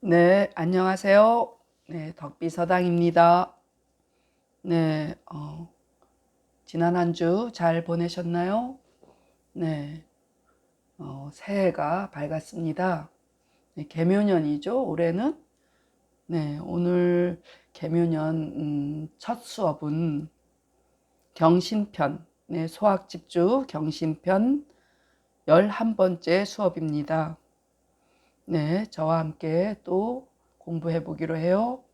네, 안녕하세요. 네, 덕비서당입니다. 네, 지난 한 주 잘 보내셨나요? 네, 새해가 밝았습니다. 네, 개묘년이죠, 올해는. 네, 오늘 개묘년 첫 수업은 경신편, 네, 소학집주 경신편 11번째 수업입니다. 네, 저와 함께 또 공부해 보기로 해요.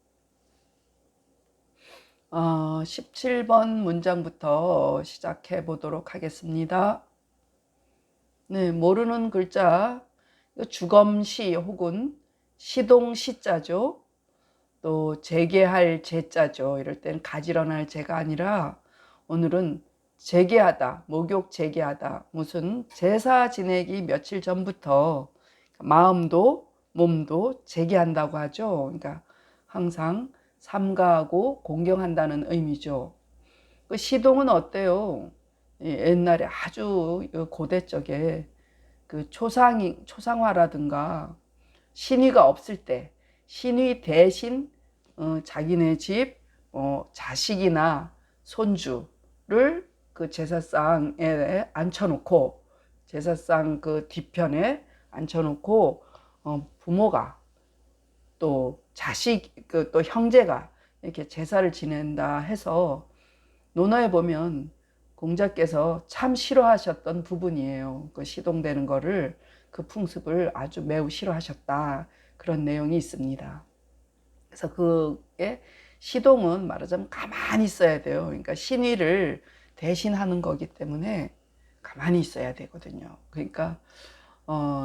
17번 문장부터 시작해 보도록 하겠습니다. 네, 모르는 글자, 주검시 혹은 시동시자죠. 또 재개할 재자죠. 이럴 때는 가지런할 재가 아니라 오늘은 재개하다, 목욕 재개하다, 무슨 제사 지내기 며칠 전부터 마음도 몸도 재개한다고 하죠. 그러니까 항상 삼가하고 공경한다는 의미죠. 그 시동은 어때요? 옛날에 아주 고대 쪽에 그 초상화라든가 신의가 없을 때 신의 대신 자기네 집 자식이나 손주를 그 제사상에 앉혀놓고 제사상 그 뒤편에 앉혀놓고 부모가 또 자식 또 형제가 이렇게 제사를 지낸다 해서 논어에 보면 공자께서 참 싫어하셨던 부분이에요. 그 시동되는 거를 그 풍습을 아주 매우 싫어하셨다. 그런 내용이 있습니다. 그래서 그게 시동은 말하자면 가만히 있어야 돼요. 그러니까 신의를 대신하는 거기 때문에 가만히 있어야 되거든요. 그러니까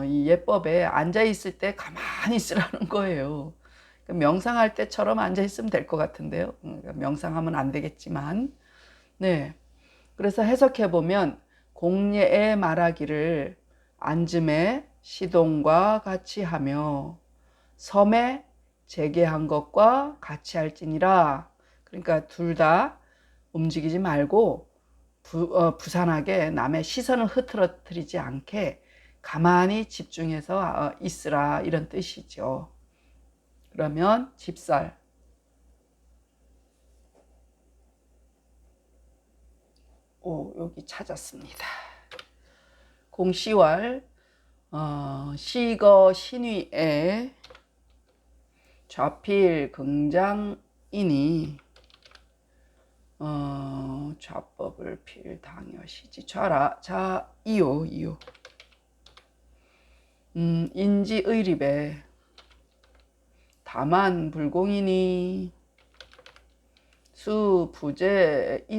이 예법에 앉아 있을 때 가만히 있으라는 거예요. 명상할 때처럼 앉아 있으면 될 것 같은데요. 명상하면 안 되겠지만, 네. 그래서 해석해 보면 공예에 말하기를 앉음에 시동과 같이 하며 섬에 재개한 것과 같이 할지니라. 그러니까 둘 다 움직이지 말고 부산하게 남의 시선을 흐트러뜨리지 않게 가만히 집중해서 있으라 이런 뜻이죠. 그러면 집살 여기 찾았습니다. 공시월 시거 신위에 좌필 긍장이니 좌법을 필당여시지 좌라 자 이요 인지의립에 다만 불공이니 수부재이나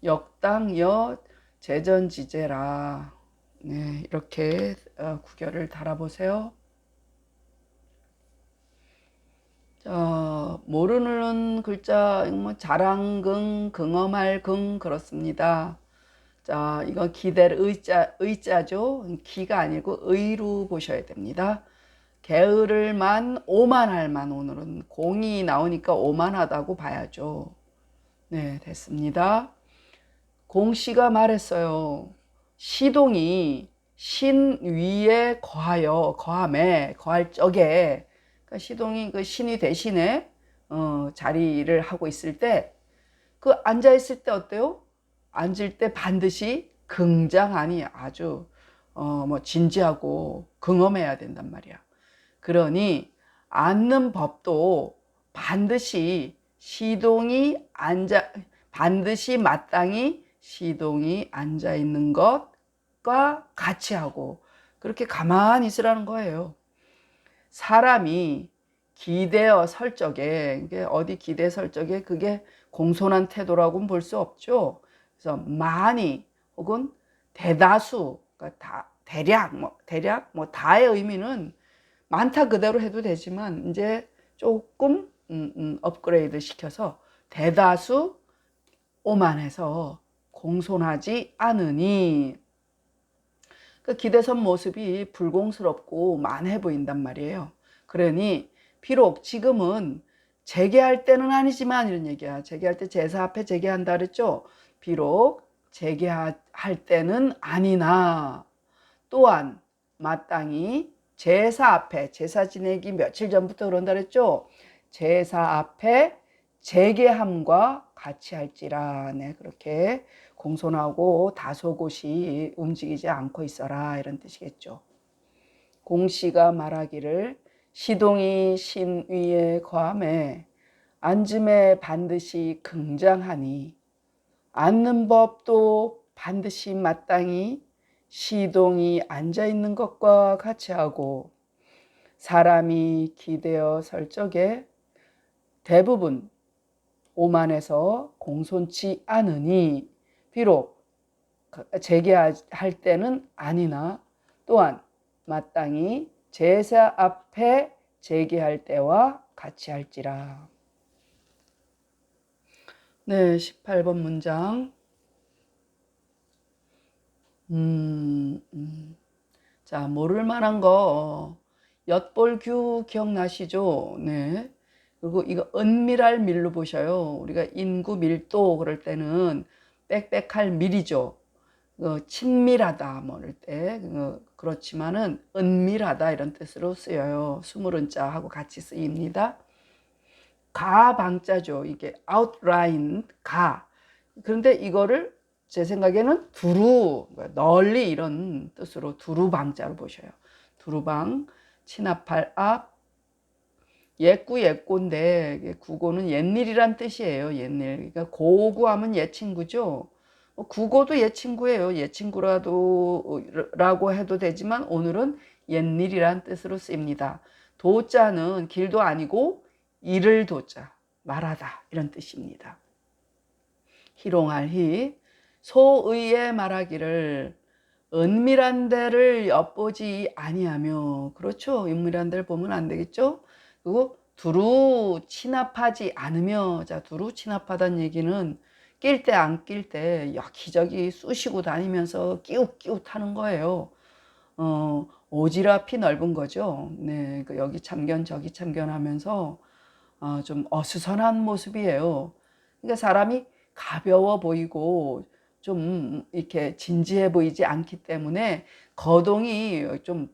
역당여 재전지제라. 네, 이렇게 구결을 달아보세요. 모르는 글자 뭐 자랑긍, 긍엄할 긍 그렇습니다. 자, 이건 기댈 의자죠. 기가 아니고 의로 보셔야 됩니다. 게으를 만, 오만할 만. 오늘은 공이 나오니까 오만하다고 봐야죠. 네, 됐습니다. 공씨가 말했어요. 시동이 신 위에 거함에, 거할 적에, 그러니까 시동이 그 신이 대신에 자리를 하고 있을 때, 그 앉아 있을 때 어때요? 앉을 때 반드시 긍장하니 아주 뭐 진지하고 긍엄해야 된단 말이야. 그러니 앉는 법도 반드시 반드시 마땅히 시동이 앉아 있는 것과 같이 하고 그렇게 가만히 있으라는 거예요. 사람이 기대어 설 적에, 이게 어디 기대 설 적에 그게 공손한 태도라고는 볼 수 없죠. 그래서 많이 혹은 대다수, 그러니까 대략 뭐 다의 의미는 많다 그대로 해도 되지만 이제 조금 업그레이드 시켜서 대다수 오만해서 공손하지 않으니 그 기대선 모습이 불공스럽고 만해 보인단 말이에요. 그러니 비록 지금은 재개할 때는 아니지만 이런 얘기야. 재개할 때 제사 앞에 재개한다 그랬죠. 비록 재개할 때는 아니나 또한 마땅히 제사 앞에, 제사 지내기 며칠 전부터 그런다 그랬죠. 제사 앞에 재개함과 같이 할지라. 네, 그렇게 공손하고 다소곳이 움직이지 않고 있어라, 이런 뜻이겠죠. 공씨가 말하기를 시동이 신 위에 거함에 앉음에 반드시 긍장하니 앉는 법도 반드시 마땅히 시동이 앉아있는 것과 같이 하고 사람이 기대어 설 적에 대부분 오만해서 공손치 않으니 비록 재개할 때는 아니나 또한 마땅히 제사 앞에 재개할 때와 같이 할지라. 네, 18번 문장. 자, 모를 만한 거 엿볼규 기억나시죠? 네. 그리고 이거 은밀할 밀로 보셔요. 우리가 인구 밀도 그럴 때는 빽빽할 밀이죠. 친밀하다 뭐 이럴 때 그렇지만은 은밀하다 이런 뜻으로 쓰여요. 스물은자 하고 같이 쓰입니다. 가 방자죠. 이게 outline 가. 그런데 이거를 제 생각에는 두루 널리 이런 뜻으로 두루 방자로 보셔요. 두루방 친합할 앞 옛구 옛고인데 구고는 옛일이란 뜻이에요. 옛일. 그러니까 고구하면 옛 친구죠. 국어도 옛 친구예요. 옛 친구라고 해도 되지만 오늘은 옛일이란 뜻으로 쓰입니다. 도자는 길도 아니고 이를 도자, 말하다 이런 뜻입니다. 희롱할 희 소의에 말하기를 은밀한 데를 엿보지 아니하며. 그렇죠. 은밀한 데를 보면 안 되겠죠. 그리고 두루 친합하지 않으며. 자, 두루 친합하다는 얘기는 낄 때 안 낄 때 여기저기 쑤시고 다니면서 끼웃끼웃 하는 거예요. 오지랖이 넓은 거죠. 네, 여기 참견 저기 참견 하면서 좀 어수선한 모습이에요. 그러니까 사람이 가벼워 보이고 좀 이렇게 진지해 보이지 않기 때문에 거동이 좀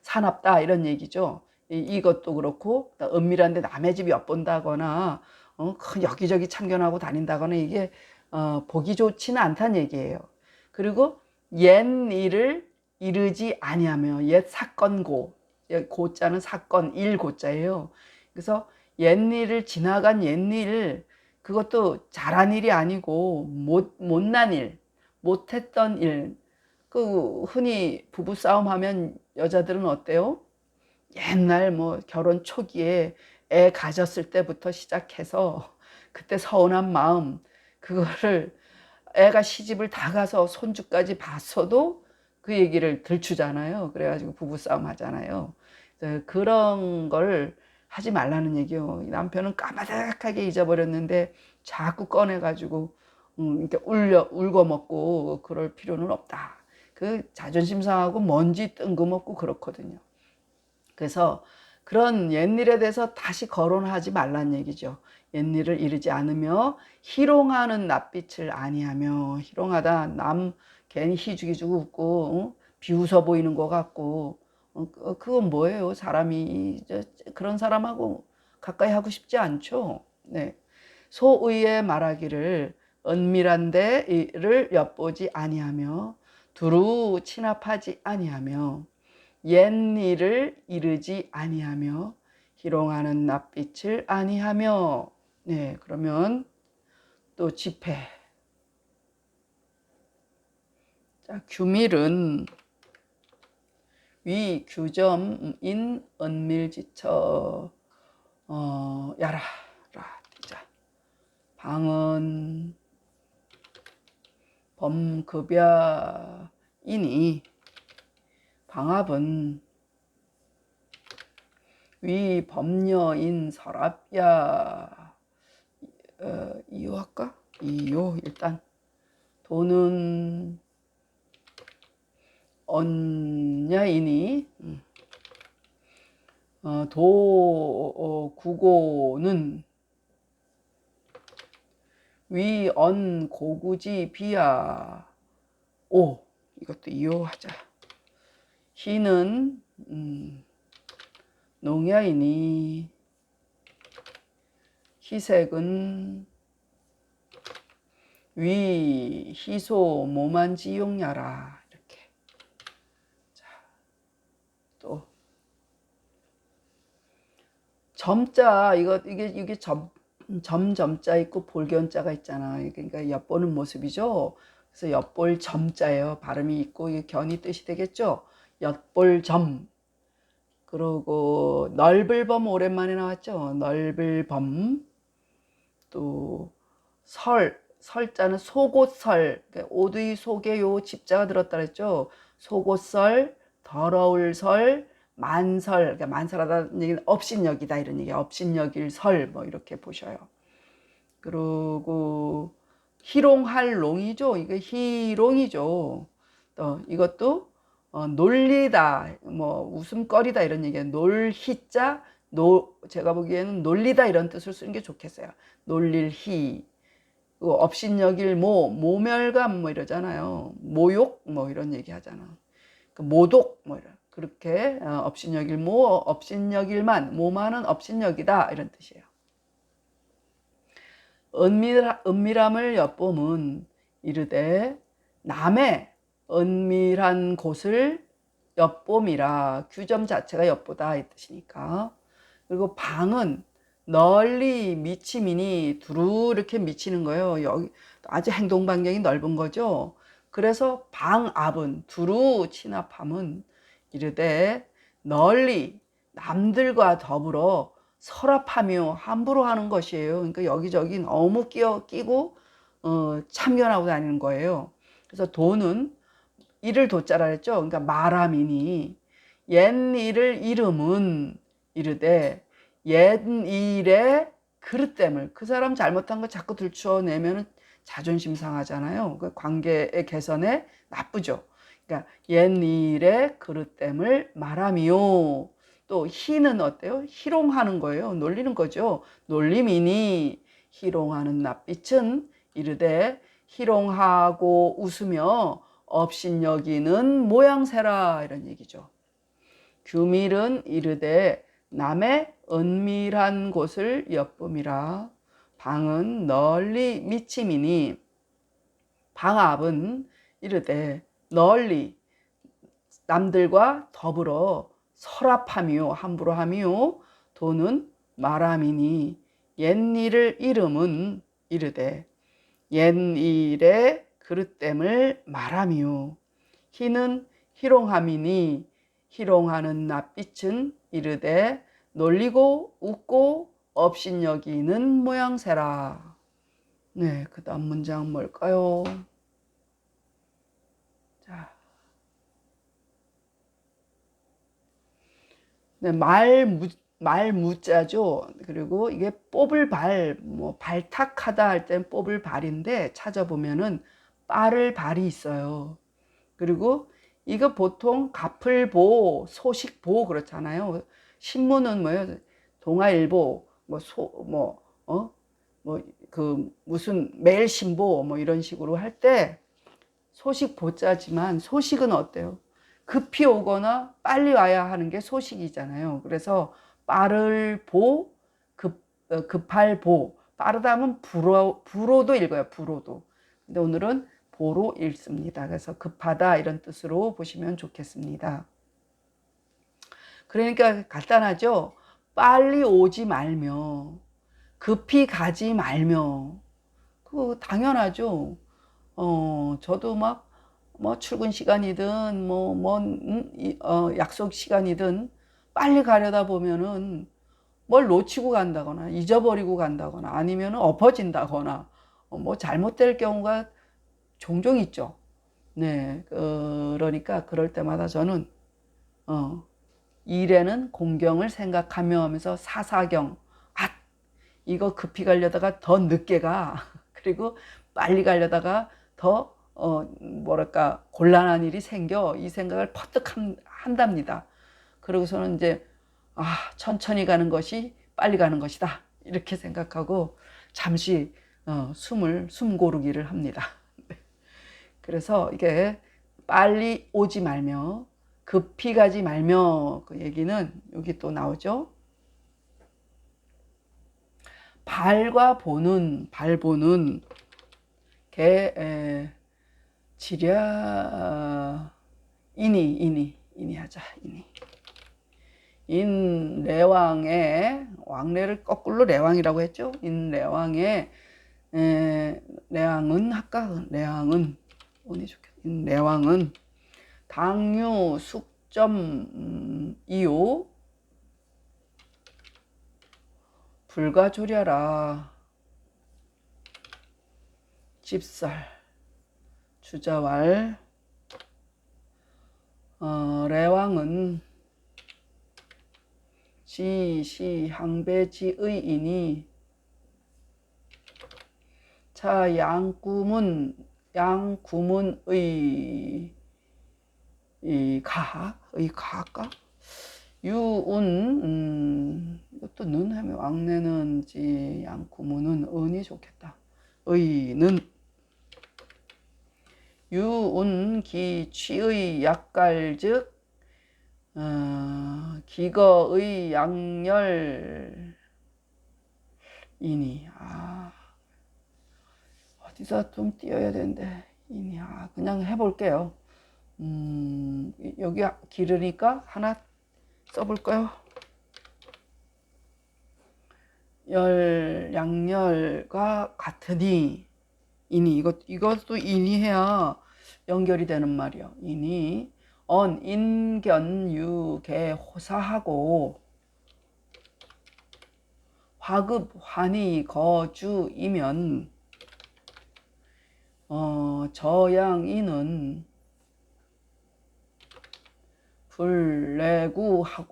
사납다 이런 얘기죠. 이것도 그렇고 은밀한데 남의 집 엿본다거나 여기저기 참견하고 다닌다거나 이게 보기 좋지는 않다는 얘기예요. 그리고 옛 일을 이르지 아니하며 옛 사건고, 고자는 사건 일 고자예요. 그래서 옛일을 지나간 옛일, 그것도 잘한 일이 아니고 못난 일, 못했던 일. 그 흔히 부부싸움 하면 여자들은 어때요? 옛날 뭐 결혼 초기에 애 가졌을 때부터 시작해서 그때 서운한 마음, 그거를 애가 시집을 다 가서 손주까지 봤어도 그 얘기를 들추잖아요. 그래가지고 부부싸움 하잖아요. 그런 걸 하지 말라는 얘기요. 남편은 까마득하게 잊어버렸는데 자꾸 꺼내가지고 이렇게 울고 먹고 그럴 필요는 없다. 그 자존심 상하고 먼지 뜬금없고 그렇거든요. 그래서 그런 옛일에 대해서 다시 거론하지 말란 얘기죠. 옛일을 이르지 않으며 희롱하는 낯빛을 아니하며. 희롱하다, 남 괜히 희죽희죽 웃고 비웃어 보이는 것 같고 그건 뭐예요? 사람이 그런 사람하고 가까이 하고 싶지 않죠. 네. 소의에 말하기를 은밀한 데를 엿보지 아니하며 두루 친합하지 아니하며 옛일을 이르지 아니하며 희롱하는 낯빛을 아니하며. 네, 그러면 또 집회. 자, 규밀은 위 규점인 은밀지처 야라 자, 방은 범급야이니 방합은 위 법녀인 서랍야. 이요 할까? 이요. 일단 도는 언야이니 구고는 위언 고구지 비야. 오, 이것도 이요 하자. 희는 농야이니 희색은 위 희소 모만지용야라. 이렇게. 자, 또 점자 이게 점자 있고 볼견자가 있잖아. 그러니까 엿보는 모습이죠. 그래서 엿볼 점자예요. 발음이 있고 이게 견이 뜻이 되겠죠. 엿볼 점. 그리고 넓을 범 오랜만에 나왔죠. 넓을 범. 또 설자는 속옷설. 그러니까 오두이 속에 요 집자가 들었다 그랬죠. 속옷설, 더러울 설, 만설. 그러니까 만설하다는 얘기는 업신여기다 이런 얘기야. 업신여길 설 뭐 이렇게 보셔요. 그리고 희롱할 롱이죠. 이거 희롱이죠. 또 이것도 놀리다, 뭐 웃음거리다 이런 얘기예요. 놀희자, 제가 보기에는 놀리다 이런 뜻을 쓰는 게 좋겠어요. 놀릴 희. 업신여길 모멸감 뭐 이러잖아요. 모욕 뭐 이런 얘기 하잖아. 모독 뭐 이런. 그렇게 업신여길 업신여길만, 모만은 업신여기다 이런 뜻이에요. 은밀함을 엿보면 이르되 남의 은밀한 곳을 엿봄이라. 규점 자체가 엿보다 이 뜻이니까. 그리고 방은 널리 미치미니 두루 이렇게 미치는 거예요. 여기 아주 행동 반경이 넓은 거죠. 그래서 방 앞은 두루 친합함은 이르되 널리 남들과 더불어 설합하며 함부로 하는 것이에요. 그러니까 여기저기 너무 끼고 참견하고 다니는 거예요. 그래서 도는 이를 도자라 했죠. 그러니까 말함이니 옛 일을 이름은 이르되 옛 일의 그릇됨을, 그 사람 잘못한 거 자꾸 들춰내면 자존심 상하잖아요. 그 관계의 개선에 나쁘죠. 그러니까 옛 일의 그릇됨을 말함이요. 또 희는 어때요? 희롱하는 거예요. 놀리는 거죠. 놀림이니 희롱하는 낯빛은 이르되 희롱하고 웃으며 업신여기는 모양새라 이런 얘기죠. 규밀은 이르되 남의 은밀한 곳을 엿봄이라. 방은 널리 미침이니 방 앞은 이르되 널리 남들과 더불어 설합하며 함부로 하며 도는 말함이니 옛일을 이름은 이르되 옛일의 그릇됨을 말하며 희는 희롱함이니 희롱하는 낯빛은 이르되 놀리고 웃고 업신여기는 모양새라. 네, 그 다음 문장 뭘까요? 자, 네, 말무자죠. 그리고 이게 뽑을 뭐 발탁하다 할 땐 뽑을 발인데 찾아보면은 빠를 발이 있어요. 그리고 이거 보통 갑을보, 소식보 그렇잖아요. 신문은 뭐예요? 동아일보, 무슨 매일신보 뭐 이런 식으로 할 때 소식보자지만 소식은 어때요? 급히 오거나 빨리 와야 하는 게 소식이잖아요. 그래서 빠를 보, 급할 보. 빠르다 하면 불어도 읽어요. 불어도. 근데 오늘은 보로 읽습니다. 그래서 급하다 이런 뜻으로 보시면 좋겠습니다. 그러니까 간단하죠. 빨리 오지 말며 급히 가지 말며. 그거 당연하죠. 저도 뭐 출근 시간이든 약속 시간이든 빨리 가려다 보면은 뭘 놓치고 간다거나 잊어버리고 간다거나 아니면 엎어진다거나 뭐 잘못될 경우가 종종 있죠. 네, 그러니까 그럴 때마다 저는 일에는 공경을 생각하며 하면서 사사경, 이거 급히 가려다가 더 늦게 가. 그리고 빨리 가려다가 더 뭐랄까 곤란한 일이 생겨. 이 생각을 퍼뜩 한답니다. 그러고서는 이제 천천히 가는 것이 빨리 가는 것이다 이렇게 생각하고 잠시 숨 고르기를 합니다. 그래서 이게 빨리 오지 말며 급히 가지 말며, 그 얘기는 여기 또 나오죠. 발과 보는, 발보는 개 지랴 인이 하자. 인레왕의, 왕래를 거꾸로 레왕이라고 했죠. 인레왕의 레왕은 할까? 레왕은 운이 좋겠다. 인레왕은 당유 숙점 이요 불가조랴라. 집살 주자왈 레왕은 지시 항배지의이니 차 양구문의 가할까? 유운 이것도 는 하면 왕래는지 양구문은 은이 좋겠다. 의는 유운기 취의 약갈즉 기거의 양열이니. 어디서 좀 띄어야 되는데 이니. 그냥 해볼게요. 여기 기르니까 하나 써볼까요? 양열과 같으니. 이니. 이것도 이니 해야 연결이 되는 말이요. 이니 인견유개 호사하고 화급 환희 거주이면 저양인은 불내구하고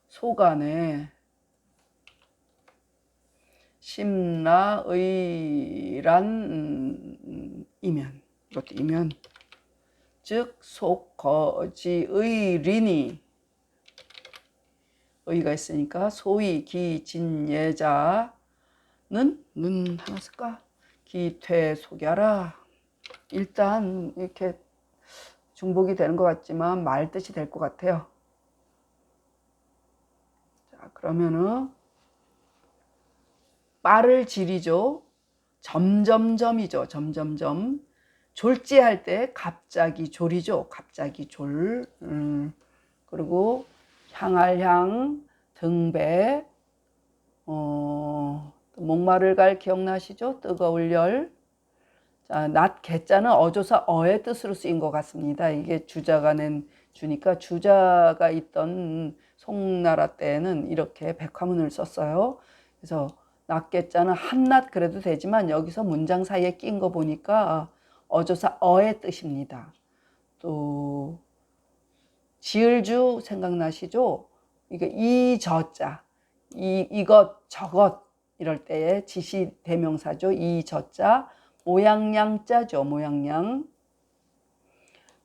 소간에 심라의란 이면. 이것도 이면 즉 속거지의리니. 의가 있으니까 소위 기진예자는 는 하나 쓸까? 기퇴 속야라. 일단 이렇게 중복이 되는 것 같지만 말 뜻이 될 것 같아요. 자, 그러면은 빠를 지리죠. 점점점이죠. 점점점. 졸지할 때 갑자기 졸이죠. 갑자기 졸. 그리고 향할 향, 등배, 목마를 갈 기억나시죠? 뜨거울 열. 자, 낮 개자는 어조사 어의 뜻으로 쓰인 것 같습니다. 이게 주자가 낸 주니까 주자가 있던 송나라 때는 이렇게 백화문을 썼어요. 그래서 낮 개자는 한낮 그래도 되지만 여기서 문장 사이에 낀 거 보니까 어조사 어의 뜻입니다. 또 지을주 생각나시죠? 이게 이저자, 이것 저것 이럴 때의 지시 대명사죠. 이저자, 모양양자죠. 모양양.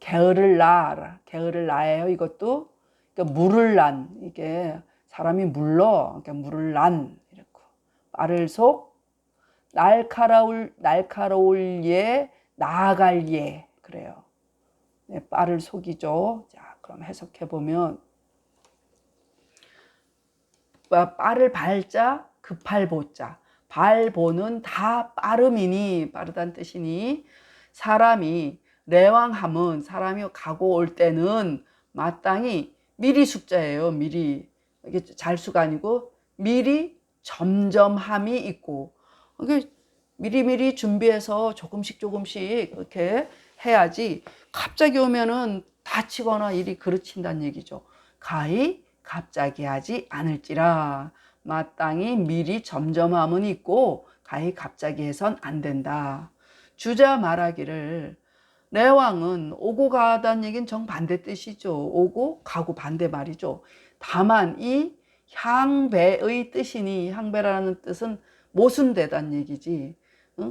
게으를 나예요. 이것도 그러니까 물을 난, 이게 사람이 물러, 그러니까 물을 난 이렇고. 빠를 속, 날카로울 예, 나아갈 예. 그래요. 네, 빠를 속이죠. 자, 그럼 해석해 보면 빠를 발자, 급할 보자. 발보는 다 빠름이니, 빠르다는 뜻이니, 사람이 레왕함은 사람이 가고 올 때는 마땅히 미리 숙자예요. 미리. 이게 잘수가 아니고 미리 점점함이 있고, 이게 미리미리 준비해서 조금씩 이렇게 해야지 갑자기 오면은 다치거나 일이 그르친다는 얘기죠. 가히 갑자기 하지 않을지라. 마땅히 미리 점점함은 있고 가히 갑자기 해선 안 된다. 주자 말하기를 레왕은 오고 가다는 얘기는 정반대 뜻이죠. 오고 가고 반대 말이죠. 다만 이 향배의 뜻이니, 향배라는 뜻은 모순되다는 얘기지.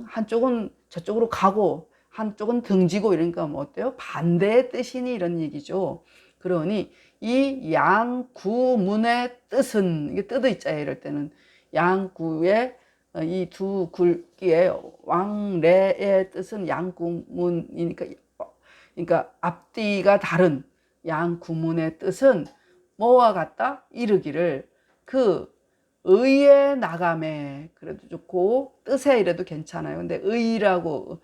한쪽은 저쪽으로 가고 한쪽은 등지고 이러니까 뭐 어때요? 반대의 뜻이니 이런 얘기죠. 그러니 이 양구문의 뜻은, 이게 뜻의자예요. 이럴 때는 양구의 이 두 글귀의 왕래의 뜻은 양구문이니까 그러니까 앞뒤가 다른 양 구문의 뜻은 뭐와 같다? 이르기를 그 의에 나감에 그래도 좋고 뜻에 이래도 괜찮아요. 근데 의라고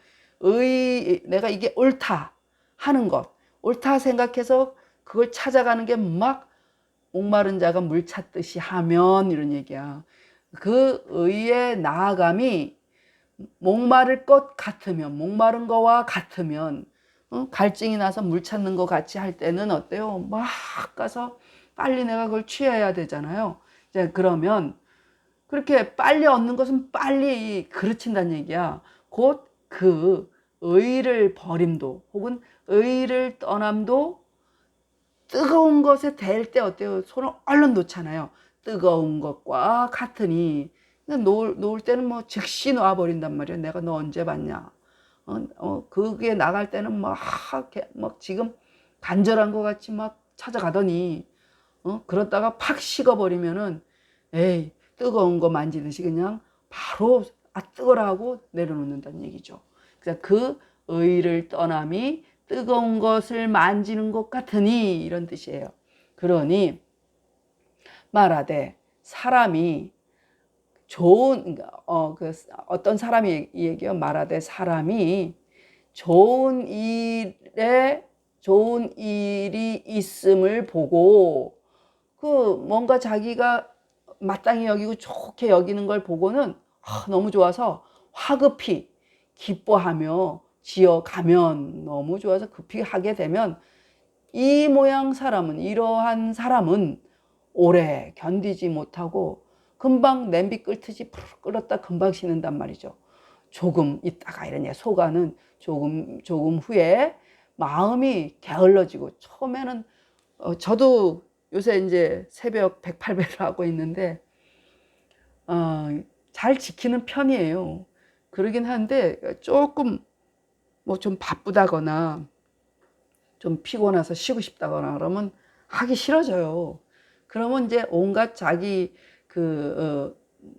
내가 이게 옳다 하는 것, 옳다 생각해서 그걸 찾아가는 게 막 목마른 자가 물 찾듯이 하면 이런 얘기야. 그 의에 나아감이 목마를 것 같으면, 목마른 거와 같으면, 갈증이 나서 물 찾는 것 같이 할 때는 어때요? 막 가서 빨리 내가 그걸 취해야 되잖아요. 이제 그러면 그렇게 빨리 얻는 것은 빨리 그르친다는 얘기야. 곧 그 의를 버림도 혹은 의를 떠남도 뜨거운 것에 댈 때 어때요? 손을 얼른 놓잖아요. 뜨거운 것과 같으니 놓을 때는 뭐 즉시 놔버린단 말이에요. 내가 너 언제 봤냐? 그게 나갈 때는 막 지금 간절한 것 같이 막 찾아가더니 그러다가 팍 식어버리면은 에이 뜨거운 거 만지듯이 그냥 바로 뜨거라 하고 내려놓는다는 얘기죠. 그래서 그 의를 떠남이 뜨거운 것을 만지는 것 같으니 이런 뜻이에요. 그러니 말하되 사람이 좋은 어떤 사람이 얘기요 말하되 사람이 좋은 일이 있음을 보고 그 뭔가 자기가 마땅히 여기고 좋게 여기는 걸 보고는 너무 좋아서 화급히 기뻐하며 지어가면 너무 좋아서 급히 하게 되면 이 모양 사람은 이러한 사람은 오래 견디지 못하고 금방 냄비 끓듯이 푸르 끓었다 금방 식는단 말이죠. 조금 있다가 이러냐 속아는 조금 후에 마음이 게을러지고 처음에는 저도 요새 이제 새벽 108배를 하고 있는데 잘 지키는 편이에요. 그러긴 한데 조금 뭐 좀 바쁘다거나 좀 피곤해서 쉬고 싶다거나 그러면 하기 싫어져요. 그러면 이제 온갖 자기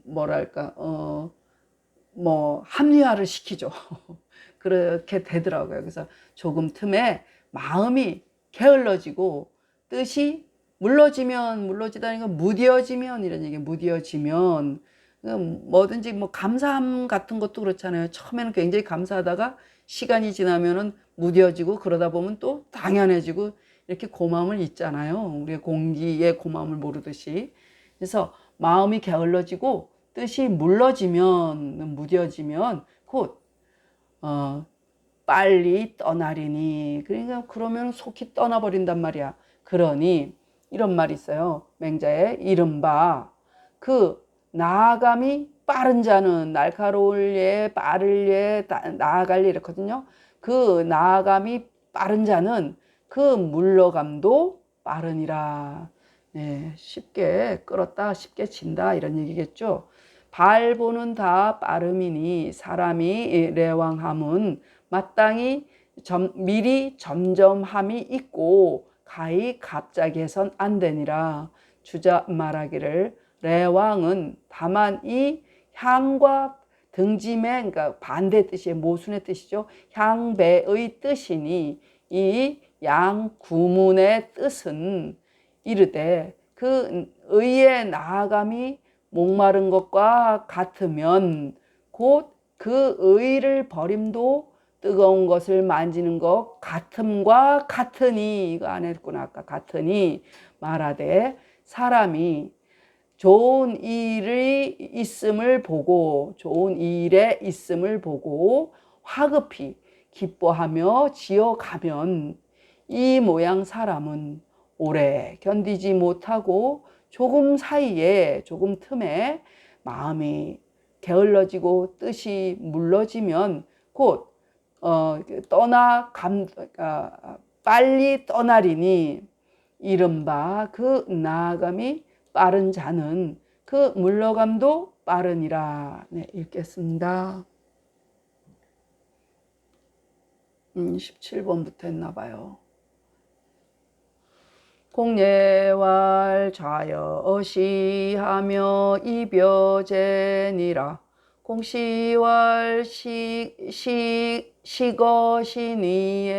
뭐랄까 뭐 합리화를 시키죠. 그렇게 되더라고요. 그래서 조금 틈에 마음이 게을러지고 뜻이 물러지다니까 무뎌지면 이런 얘기예요. 무뎌지면 뭐든지 뭐 감사함 같은 것도 그렇잖아요. 처음에는 굉장히 감사하다가 시간이 지나면은 무뎌지고 그러다 보면 또 당연해지고 이렇게 고마움을 잊잖아요. 우리가 공기의 고마움을 모르듯이. 그래서 마음이 게을러지고 뜻이 물러지면 무뎌지면 곧 빨리 떠나리니 그러니까 그러면 속히 떠나버린단 말이야. 그러니 이런 말이 있어요. 맹자에 이른바 그 나아감이 빠른 자는 날카로울 예 빠를 예 나아갈 예 이렇거든요. 그 나아감이 빠른 자는 그 물러감도 빠르니라. 네, 쉽게 끌었다 쉽게 진다 이런 얘기겠죠. 발보는 다 빠름이니 사람이 레왕함은 마땅히 미리 점점함이 있고 가히 갑자기 해선 안 되니라. 주자 말하기를 레왕은 다만 이 향과 등짐의 그러니까 반대 뜻이에요. 모순의 뜻이죠. 향배의 뜻이니 이 양 구문의 뜻은 이르되 그 의에 나아감이 목마른 것과 같으면 곧 그 의를 버림도 뜨거운 것을 만지는 것 같음과 같으니 이거 안 했구나 아까 같으니 말하되 사람이 좋은 일이 있음을 보고 좋은 일에 있음을 보고 화급히 기뻐하며 지어가면 이 모양 사람은 오래 견디지 못하고 조금 사이에 조금 틈에 마음이 게을러지고 뜻이 물러지면 곧 빨리 떠나리니 이른바 그 나아감이 빠른 자는 그 물러감도 빠르니라. 네, 읽겠습니다. 17번부터 했나 봐요. 공예왈 좌여시하며 이벼제니라. 공시왈 시거신위의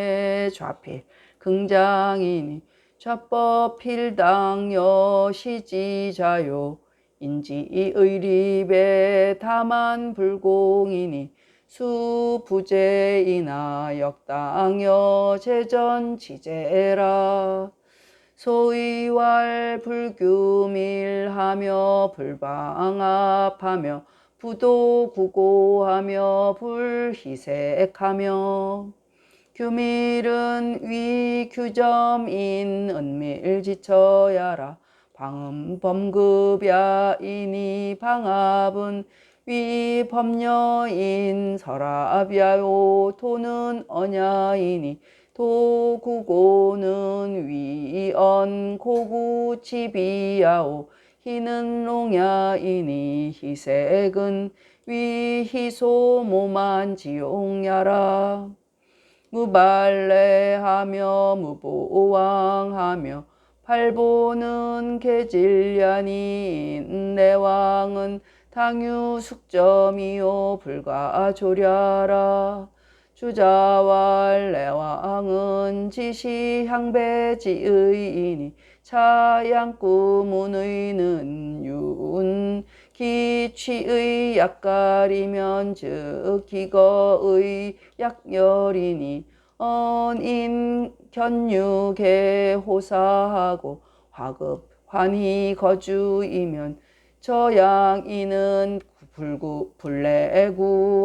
좌필 긍장이니 좌법 필당여 시지자요 인지의립에 다만 불공이니 수부재이나 역당여 재전지제라 소의왈 불규밀하며 불방합하며 부도구고하며 불희색하며 규밀은 위규점인 은밀지처야라 방음범급야이니 방합은 위법녀인 서랍야요 도는 언야이니 도구고는 위언 고구치비야오 희는 롱야이니 희색은 위희소모만지용야라 무발레하며 무보왕하며 팔보는 개질야니 인내왕은 당유숙점이요 불가조랴라 주자왈레왕은 지시향배지의이니 차양구문의는 윤 기취의 약가리면 즉 기거의 약열이니 언인 견유개 호사하고 화급 환희 거주이면 저양이는 불내구하고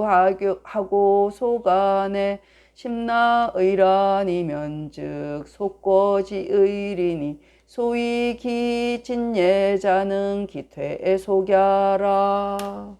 소간에 심나의란이면 즉 속거지의리니 소위 기진예자는 기퇴 속야라.